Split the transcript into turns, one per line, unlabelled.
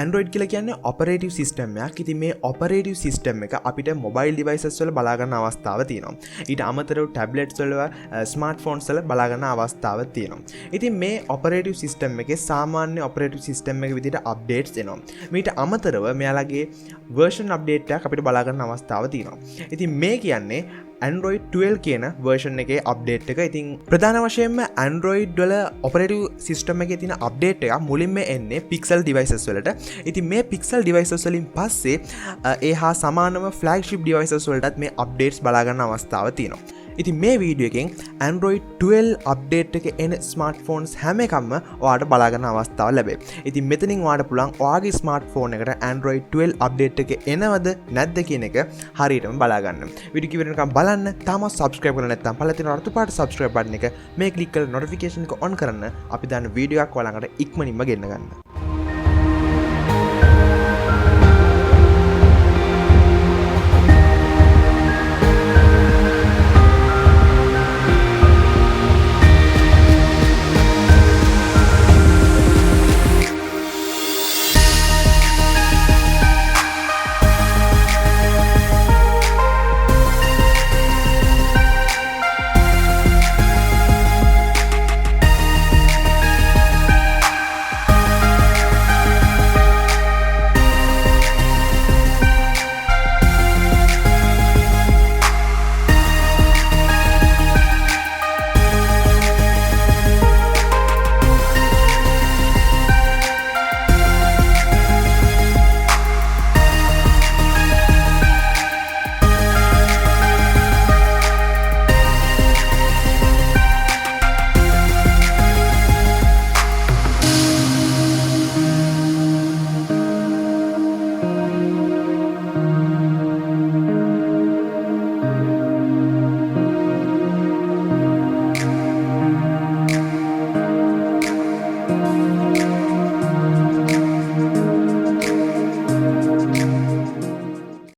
Android කියලා කියන්නේ operative system එකක්. ඉතින් මේ operative system එක අපිට mobile devices වල බලා ගන්න අවස්ථාව තියෙනවා. ඊට අමතරව tablets වල smartphones වල බලා ගන්න අවස්ථාව තියෙනවා. ඉතින් මේ operative system එකේ සාමාන්‍ය operative system එක විදිහට updates එනවා. ඊට අමතරව මෙයාලගේ version update එකක් අපිට බලා ගන්න අවස්ථාව තියෙනවා. ඉතින් මේ කියන්නේ Android 12 කියන version එකේ update එක. ඉතින් ප්‍රධාන වශයෙන්ම Android වල operative system එකේ තියෙන update එක මුලින්ම එන්නේ Pixel devices වලට. ඉතින් මේ Pixel devices වලින් පස්සේ ඒ හා සමානම flagship devices වලටත් මේ updates බලා ගන්න අවස්ථාව තියෙනවා. ඉතින් මේ වීඩියෝ එකෙන් Android 12 update එක එන smartphones හැම එකක්ම ඔයාලට බලා ගන්න අවස්ථාව ලැබේ. ඉතින් මෙතනින් ඔයාලට පුළුවන් ඔයාගේ smartphone එකට Android 12 update එක එනවද නැද්ද කියන එක හරියටම බලා ගන්න. වීඩියෝ කිව්වෙනකම් බලන්න. තාමත් subscribe කරලා නැත්නම් පළල තියෙන රතු පාට subscribe button එක මේ click කරලා notification එක on කරන්න. අපි දාන වීඩියෝ එකක් ඔයාලට ඉක්මනින්ම ගෙන්න ගන්න.